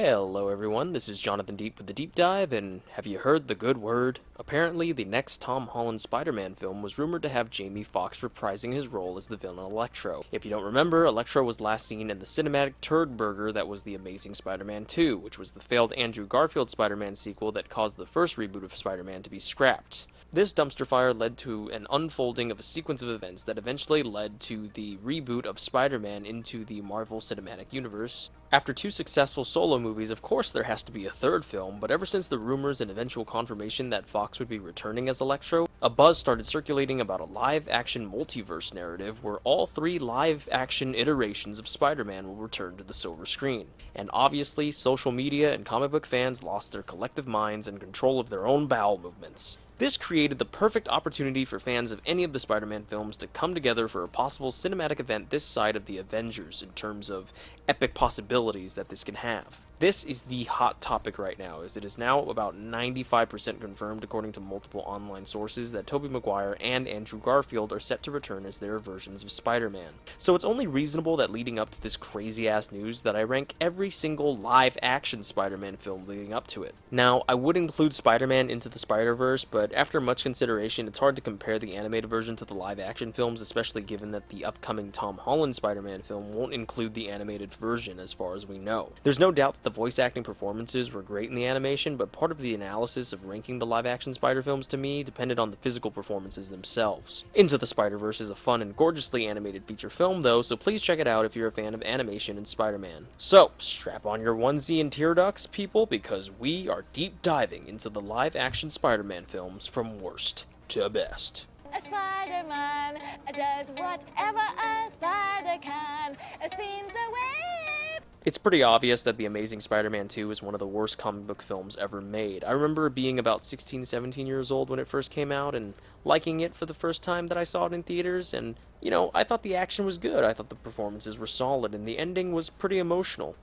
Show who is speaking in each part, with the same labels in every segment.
Speaker 1: Hello everyone, this is Jonathan Deep with the Deep Dive, and have you heard the good word? Apparently, the next Tom Holland Spider-Man film was rumored to have Jamie Foxx reprising his role as the villain Electro. If you don't remember, Electro was last seen in the cinematic turd burger that was The Amazing Spider-Man 2, which was the failed Andrew Garfield Spider-Man sequel that caused the first reboot of Spider-Man to be scrapped. This dumpster fire led to an unfolding of a sequence of events that eventually led to the reboot of Spider-Man into the Marvel Cinematic Universe. After two successful solo movies, of course there has to be a third film, but ever since the rumors and eventual confirmation that Fox would be returning as Electro, a buzz started circulating about a live-action multiverse narrative where all three live-action iterations of Spider-Man will return to the silver screen. And obviously, social media and comic book fans lost their collective minds and control of their own bowel movements. This created the perfect opportunity for fans of any of the Spider-Man films to come together for a possible cinematic event this side of the Avengers in terms of epic possibilities that this can have. This is the hot topic right now, as it is now about 95% confirmed according to multiple online sources that Tobey Maguire and Andrew Garfield are set to return as their versions of Spider-Man. So it's only reasonable that leading up to this crazy-ass news that I rank every single live-action Spider-Man film leading up to it. Now, I would include Spider-Man Into the Spider-Verse, but after much consideration, it's hard to compare the animated version to the live-action films, especially given that the upcoming Tom Holland Spider-Man film won't include the animated version as far as we know. There's no doubt that the voice acting performances were great in the animation, but part of the analysis of ranking the live-action Spider films to me depended on the physical performances themselves. Into the Spider-Verse is a fun and gorgeously animated feature film though, so please check it out if you're a fan of animation and Spider-Man. So, strap on your onesie and tear ducts, people, because we are deep diving into the live-action Spider-Man films from worst to best.
Speaker 2: A Spider-Man does whatever a spider can, spins a web.
Speaker 1: It's pretty obvious that The Amazing Spider-Man 2 is one of the worst comic book films ever made. I remember being about 16, 17 years old when it first came out and liking it for the first time that I saw it in theaters, and, you know, I thought the action was good, I thought the performances were solid, and the ending was pretty emotional.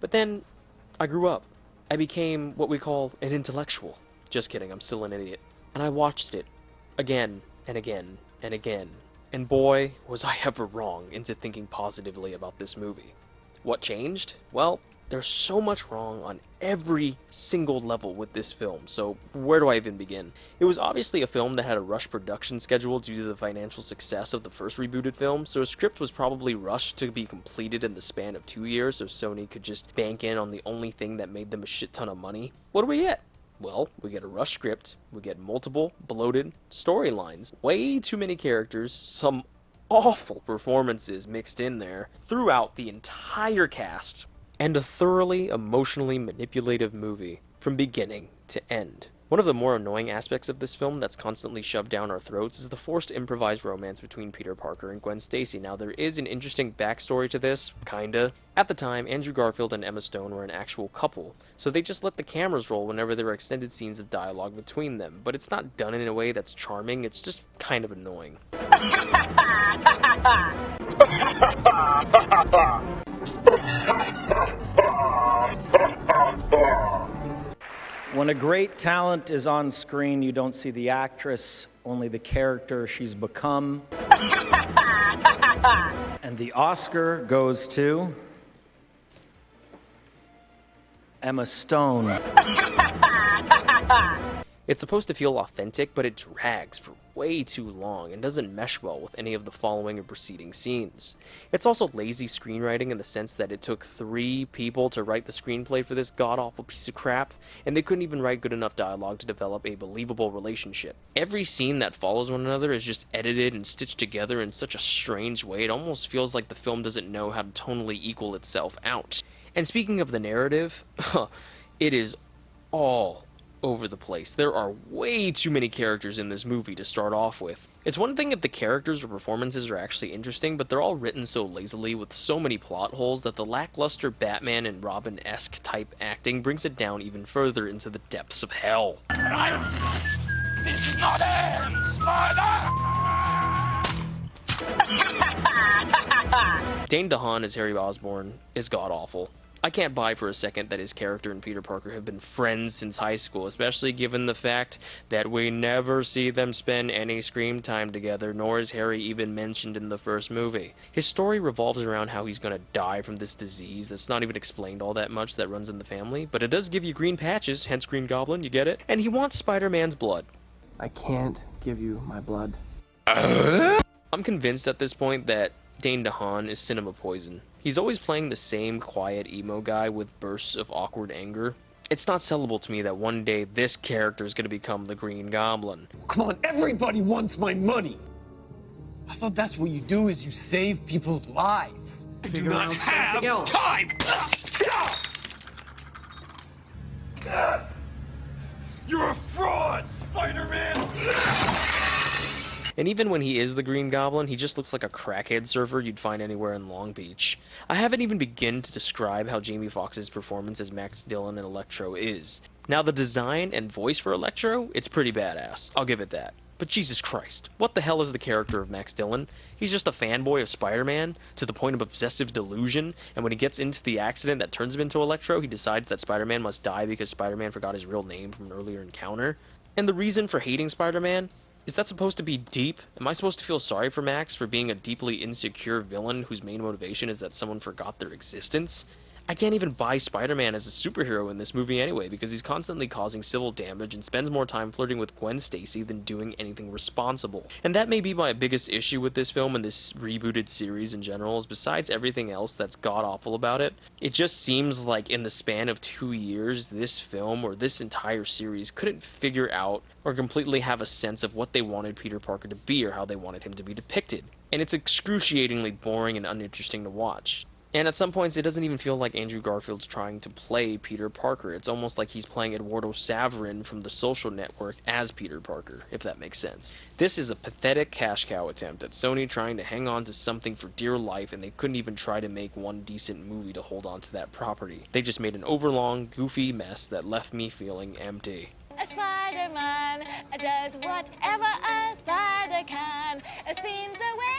Speaker 1: But then, I grew up. I became what we call an intellectual. Just kidding, I'm still an idiot. And I watched it again and again and again, and boy, was I ever wrong into thinking positively about this movie. What changed? Well, there's so much wrong on every single level with this film, so where do I even begin? It was obviously a film that had a rushed production schedule due to the financial success of the first rebooted film, so a script was probably rushed to be completed in the span of 2 years so Sony could just bank in on the only thing that made them a shit ton of money. What do we get? Well, we get a rushed script, we get multiple, bloated storylines, way too many characters, some awful performances mixed in there throughout the entire cast, and a thoroughly emotionally manipulative movie from beginning to end. One of the more annoying aspects of this film that's constantly shoved down our throats is the forced improvised romance between Peter Parker and Gwen Stacy. Now, there is an interesting backstory to this, kinda. At the time, Andrew Garfield and Emma Stone were an actual couple, so they just let the cameras roll whenever there were extended scenes of dialogue between them, but it's not done in a way that's charming, it's just kind of annoying.
Speaker 3: When a great talent is on screen, you don't see the actress, only the character she's become. And the Oscar goes to Emma Stone.
Speaker 1: It's supposed to feel authentic, but it drags for way too long and doesn't mesh well with any of the following or preceding scenes. It's also lazy screenwriting in the sense that it took 3 people to write the screenplay for this god-awful piece of crap, and they couldn't even write good enough dialogue to develop a believable relationship. Every scene that follows one another is just edited and stitched together in such a strange way, it almost feels like the film doesn't know how to tonally equal itself out. And speaking of the narrative, it is all over the place. There are way too many characters in this movie to start off with. It's one thing if the characters or performances are actually interesting, but they're all written so lazily with so many plot holes that the lackluster Batman and Robin-esque type acting brings it down even further into the depths of hell.
Speaker 4: This is not him, Spider!
Speaker 1: Dane DeHaan as Harry Osborn is god-awful. I can't buy for a second that his character and Peter Parker have been friends since high school, especially given the fact that we never see them spend any screen time together, nor is Harry even mentioned in the first movie. His story revolves around how he's gonna die from this disease that's not even explained all that much that runs in the family, but it does give you green patches, hence Green Goblin, you get it? And he wants Spider-Man's blood.
Speaker 5: I can't give you my blood.
Speaker 1: I'm convinced at this point that Dane DeHaan is cinema poison. He's always playing the same quiet emo guy with bursts of awkward anger. It's not sellable to me that one day this character is going to become the Green Goblin.
Speaker 6: Come on, everybody wants my money. I thought that's what you do is you save people's lives.
Speaker 4: I do not have time. You're a fraud, Spider-Man.
Speaker 1: And even when he is the Green Goblin, he just looks like a crackhead surfer you'd find anywhere in Long Beach. I haven't even begun to describe how Jamie Foxx's performance as Max Dillon and Electro is. Now, the design and voice for Electro, it's pretty badass. I'll give it that. But Jesus Christ, what the hell is the character of Max Dillon? He's just a fanboy of Spider-Man, to the point of obsessive delusion, and when he gets into the accident that turns him into Electro, he decides that Spider-Man must die because Spider-Man forgot his real name from an earlier encounter. And the reason for hating Spider-Man? Is that supposed to be deep? Am I supposed to feel sorry for Max for being a deeply insecure villain whose main motivation is that someone forgot their existence? I can't even buy Spider-Man as a superhero in this movie anyway, because he's constantly causing civil damage and spends more time flirting with Gwen Stacy than doing anything responsible. And that may be my biggest issue with this film and this rebooted series in general, is besides everything else that's god-awful about it, it just seems like in the span of 2 years, this film or this entire series couldn't figure out or completely have a sense of what they wanted Peter Parker to be or how they wanted him to be depicted. And it's excruciatingly boring and uninteresting to watch. And at some points, it doesn't even feel like Andrew Garfield's trying to play Peter Parker. It's almost like he's playing Eduardo Saverin from The Social Network as Peter Parker, if that makes sense. This is a pathetic cash cow attempt at Sony trying to hang on to something for dear life, and they couldn't even try to make one decent movie to hold on to that property. They just made an overlong, goofy mess that left me feeling empty.
Speaker 2: A Spider-Man does whatever a spider can, spins away.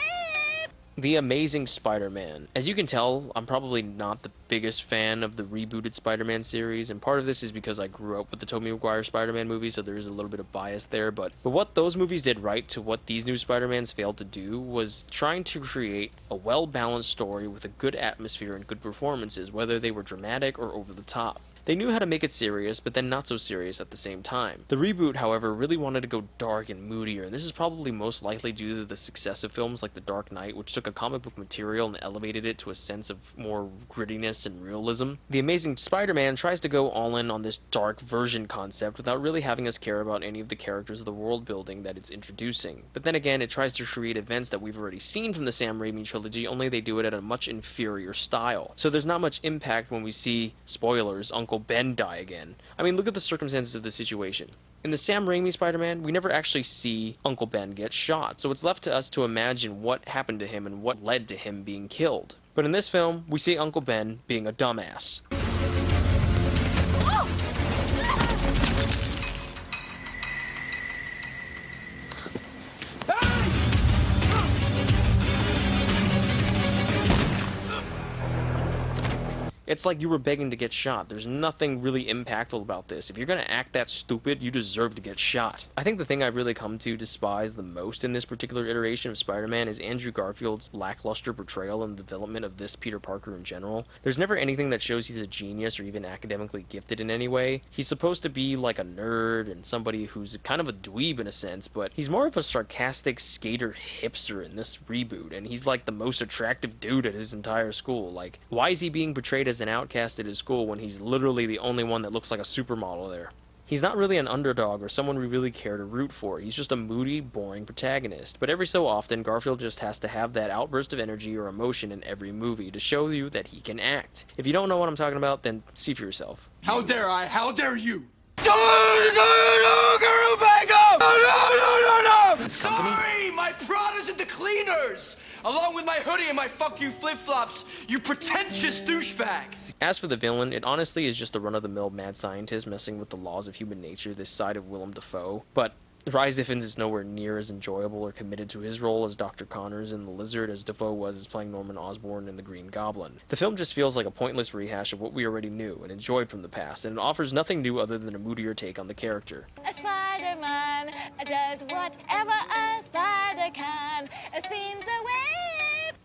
Speaker 1: The Amazing Spider-Man. As you can tell, I'm probably not the biggest fan of the rebooted Spider-Man series, and part of this is because I grew up with the Tobey Maguire Spider-Man movies, so there is a little bit of bias there, but what those movies did right to what these new Spider-Mans failed to do was trying to create a well-balanced story with a good atmosphere and good performances, whether they were dramatic or over the top. They knew how to make it serious, but then not so serious at the same time. The reboot, however, really wanted to go dark and moodier, and this is probably most likely due to the success of films like The Dark Knight, which took a comic book material and elevated it to a sense of more grittiness and realism. The Amazing Spider-Man tries to go all in on this dark version concept without really having us care about any of the characters of the world building that it's introducing. But then again, it tries to create events that we've already seen from the Sam Raimi trilogy, only they do it at a much inferior style. So there's not much impact when we see, spoilers, Uncle Ben die again. I mean, look at the circumstances of the situation. In the Sam Raimi Spider-Man, we never actually see Uncle Ben get shot, so it's left to us to imagine what happened to him and what led to him being killed. But in this film, we see Uncle Ben being a dumbass. It's like you were begging to get shot. There's nothing really impactful about this. If you're gonna act that stupid, you deserve to get shot. I think the thing I've really come to despise the most in this particular iteration of Spider-Man is Andrew Garfield's lackluster portrayal and development of this Peter Parker in general. There's never anything that shows he's a genius or even academically gifted in any way. He's supposed to be like a nerd and somebody who's kind of a dweeb in a sense, but he's more of a sarcastic skater hipster in this reboot, and he's like the most attractive dude at his entire school. Like, why is he being portrayed as an outcast at his school when he's literally the only one that looks like a supermodel there? He's not really an underdog or someone we really care to root for. He's just a moody, boring protagonist. But every so often, Garfield just has to have that outburst of energy or emotion in every movie to show you that he can act. If you don't know what I'm talking about, then see for yourself.
Speaker 4: How dare I? How dare you? Sorry, my Prada's at the cleaners, along with my hoodie and my fuck you flip-flops, you pretentious douchebag.
Speaker 1: As for the villain, it honestly is just a run-of-the-mill mad scientist messing with the laws of human nature this side of Willem Dafoe. But Rhys Ifans is nowhere near as enjoyable or committed to his role as Dr. Connors in The Lizard as Defoe was as playing Norman Osborn in The Green Goblin. The film just feels like a pointless rehash of what we already knew and enjoyed from the past, and it offers nothing new other than a moodier take on the character.
Speaker 2: A Spider-Man does whatever a spider can, spins away.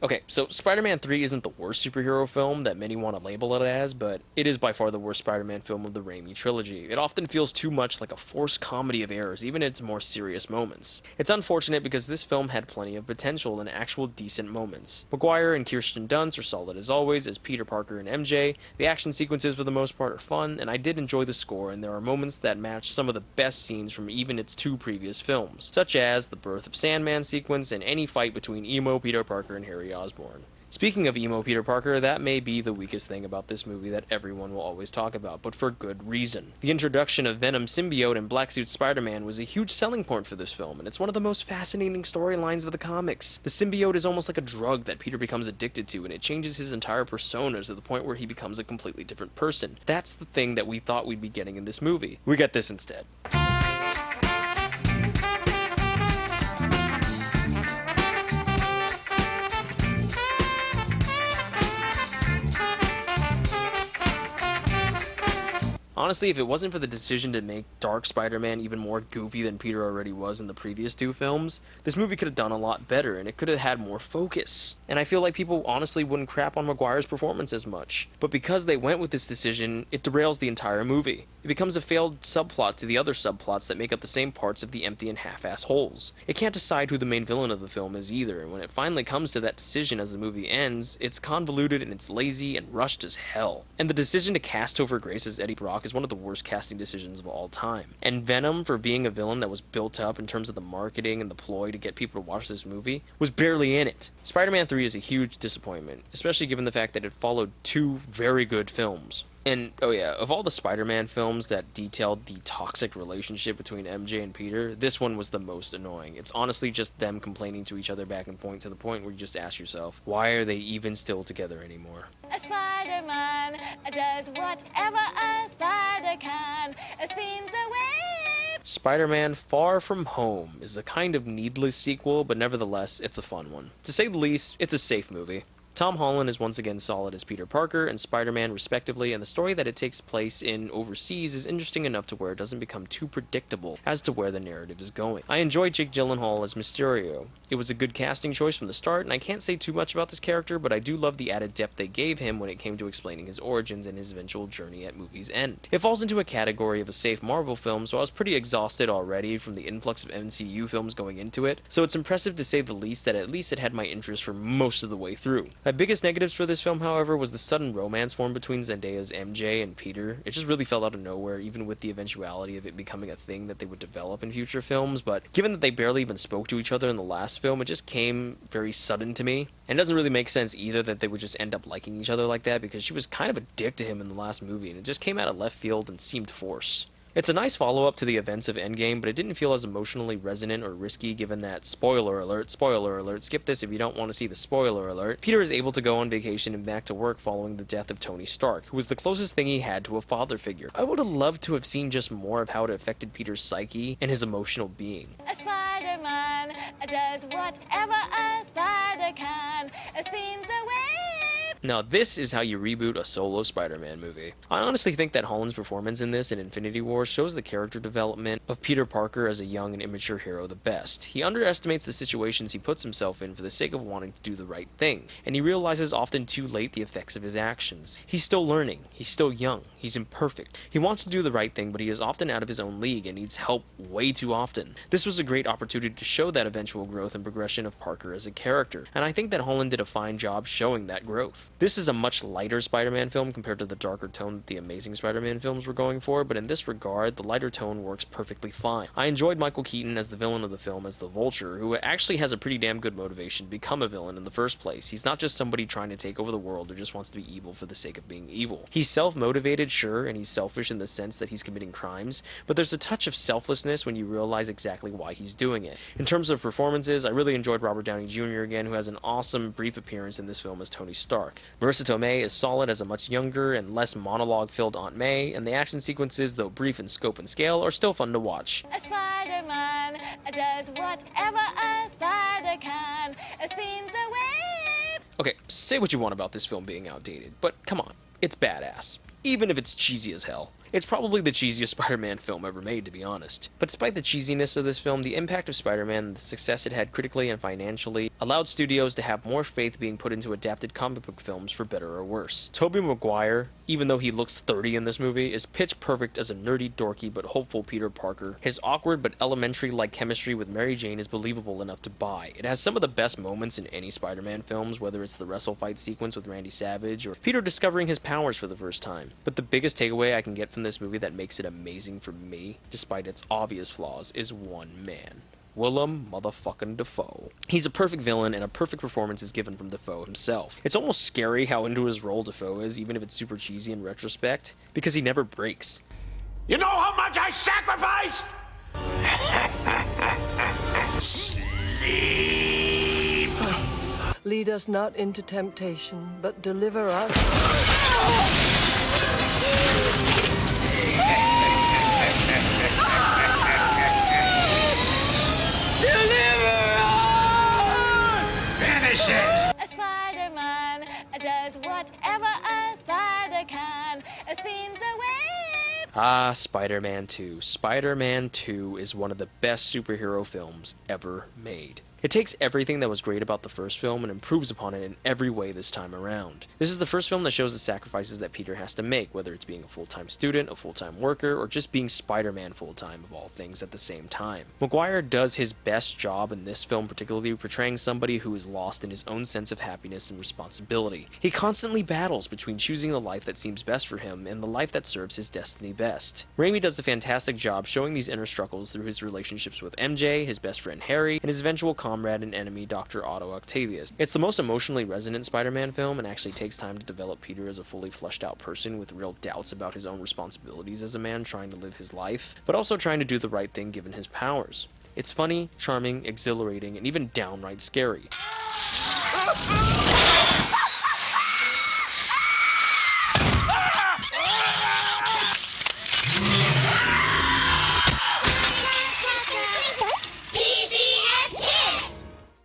Speaker 1: Okay, so Spider-Man 3 isn't the worst superhero film that many want to label it as, but it is by far the worst Spider-Man film of the Raimi trilogy. It often feels too much like a forced comedy of errors, even in its more serious moments. It's unfortunate because this film had plenty of potential and actual decent moments. Maguire and Kirsten Dunst are solid as always as Peter Parker and MJ, the action sequences for the most part are fun, and I did enjoy the score, and there are moments that match some of the best scenes from even its 2 previous films, such as the Birth of Sandman sequence and any fight between emo Peter Parker and Harry Osborn. Speaking of emo Peter Parker, that may be the weakest thing about this movie that everyone will always talk about, but for good reason. The introduction of Venom symbiote and Black Suit Spider-Man was a huge selling point for this film, and it's one of the most fascinating storylines of the comics. The symbiote is almost like a drug that Peter becomes addicted to, and it changes his entire persona to the point where he becomes a completely different person. That's the thing that we thought we'd be getting in this movie. We get this instead. Honestly, if it wasn't for the decision to make Dark Spider-Man even more goofy than Peter already was in the previous 2 films, this movie could have done a lot better, and it could have had more focus. And I feel like people honestly wouldn't crap on Maguire's performance as much. But because they went with this decision, it derails the entire movie. It becomes a failed subplot to the other subplots that make up the same parts of the empty and half-ass holes. It can't decide who the main villain of the film is either, and when it finally comes to that decision as the movie ends, it's convoluted and it's lazy and rushed as hell. And the decision to cast Topher Grace as Eddie Brock is one of the worst casting decisions of all time. And Venom, for being a villain that was built up in terms of the marketing and the ploy to get people to watch this movie, was barely in it. Spider-Man 3 is a huge disappointment, especially given the fact that it followed 2 very good films. And, oh yeah, of all the Spider-Man films that detailed the toxic relationship between MJ and Peter, this one was the most annoying. It's honestly just them complaining to each other back and forth to the point where you just ask yourself, why are they even still together anymore?
Speaker 2: A Spider-Man does whatever a spider can, spins away.
Speaker 1: Spider-Man Far From Home is a kind of needless sequel, but nevertheless, it's a fun one. To say the least, it's a safe movie. Tom Holland is once again solid as Peter Parker and Spider-Man respectively, and the story that it takes place in overseas is interesting enough to where it doesn't become too predictable as to where the narrative is going. I enjoyed Jake Gyllenhaal as Mysterio. It was a good casting choice from the start, and I can't say too much about this character, but I do love the added depth they gave him when it came to explaining his origins and his eventual journey at movie's end. It falls into a category of a safe Marvel film, so I was pretty exhausted already from the influx of MCU films going into it, so it's impressive to say the least that at least it had my interest for most of the way through. My biggest negatives for this film, however, was the sudden romance formed between Zendaya's MJ and Peter. It just really fell out of nowhere, even with the eventuality of it becoming a thing that they would develop in future films, but given that they barely even spoke to each other in the last film, it just came very sudden to me. And it doesn't really make sense either that they would just end up liking each other like that, because she was kind of a dick to him in the last movie, and it just came out of left field and seemed forced. It's a nice follow-up to the events of Endgame, but it didn't feel as emotionally resonant or risky given that, spoiler alert, skip this if you don't want to see the spoiler alert, Peter is able to go on vacation and back to work following the death of Tony Stark, who was the closest thing he had to a father figure. I would have loved to have seen just more of how it affected Peter's psyche and his emotional being.
Speaker 2: A Spider-Man does whatever a spider can, spins away.
Speaker 1: Now this is how you reboot a solo Spider-Man movie. I honestly think that Holland's performance in this and Infinity War shows the character development of Peter Parker as a young and immature hero the best. He underestimates the situations he puts himself in for the sake of wanting to do the right thing, and he realizes often too late the effects of his actions. He's still learning, he's still young, he's imperfect. He wants to do the right thing, but he is often out of his own league and needs help way too often. This was a great opportunity to show that eventual growth and progression of Parker as a character, and I think that Holland did a fine job showing that growth. This is a much lighter Spider-Man film compared to the darker tone that the Amazing Spider-Man films were going for, but in this regard, the lighter tone works perfectly fine. I enjoyed Michael Keaton as the villain of the film as the Vulture, who actually has a pretty damn good motivation to become a villain in the first place. He's not just somebody trying to take over the world or just wants to be evil for the sake of being evil. He's self-motivated, sure, and he's selfish in the sense that he's committing crimes, but there's a touch of selflessness when you realize exactly why he's doing it. In terms of performances, I really enjoyed Robert Downey Jr. again, who has an awesome brief appearance in this film as Tony Stark. Marissa Tomei is solid as a much younger and less monologue-filled Aunt May, and the action sequences, though brief in scope and scale, are still fun to watch.
Speaker 2: A Spider-Man does whatever a spider can. Spins away.
Speaker 1: Okay, say what you want about this film being outdated, but come on, it's badass. Even if it's cheesy as hell. It's probably the cheesiest Spider-Man film ever made, to be honest. But despite the cheesiness of this film, the impact of Spider-Man and the success it had critically and financially allowed studios to have more faith being put into adapted comic book films for better or worse. Tobey Maguire, even though he looks 30 in this movie, is pitch perfect as a nerdy, dorky, but hopeful Peter Parker. His awkward but elementary-like chemistry with Mary Jane is believable enough to buy. It has some of the best moments in any Spider-Man films, whether it's the wrestle fight sequence with Randy Savage or Peter discovering his powers for the first time. But the biggest takeaway I can get from this movie that makes it amazing for me, despite its obvious flaws, is one man. Willem motherfucking Dafoe. He's a perfect villain, and a perfect performance is given from Dafoe himself. It's almost scary how into his role Dafoe is, even if it's super cheesy in retrospect, because he never breaks.
Speaker 4: You know how much I sacrificed? Sleep.
Speaker 7: Lead us not into temptation, but deliver us.
Speaker 4: Finish it!
Speaker 2: A Spider-Man does whatever a spider can. Spins away.
Speaker 1: Ah, Spider-Man 2. Spider-Man 2 is one of the best superhero films ever made. It takes everything that was great about the first film and improves upon it in every way this time around. This is the first film that shows the sacrifices that Peter has to make, whether it's being a full-time student, a full-time worker, or just being Spider-Man full-time of all things at the same time. Maguire does his best job in this film, particularly portraying somebody who is lost in his own sense of happiness and responsibility. He constantly battles between choosing the life that seems best for him and the life that serves his destiny best. Raimi does a fantastic job showing these inner struggles through his relationships with MJ, his best friend Harry, and his eventual comrade and enemy Dr. Otto Octavius. It's the most emotionally resonant Spider-Man film and actually takes time to develop Peter as a fully fleshed out person with real doubts about his own responsibilities as a man trying to live his life, but also trying to do the right thing given his powers. It's funny, charming, exhilarating, and even downright scary.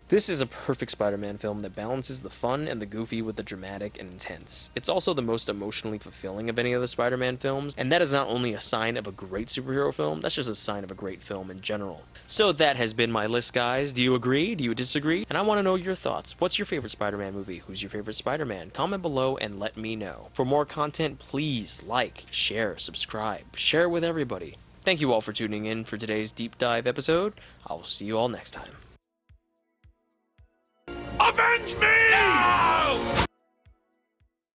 Speaker 1: This is a perfect Spider-Man film that balances the fun and the goofy with the dramatic and intense. It's also the most emotionally fulfilling of any of the Spider-Man films, and that is not only a sign of a great superhero film, that's just a sign of a great film in general. So that has been my list, guys. Do you agree? Do you disagree? And I want to know your thoughts. What's your favorite Spider-Man movie? Who's your favorite Spider-Man? Comment below and let me know. For more content, please like, share, subscribe, share with everybody. Thank you all for tuning in for today's deep dive episode. I'll see you all next time.
Speaker 4: Avenge me! No!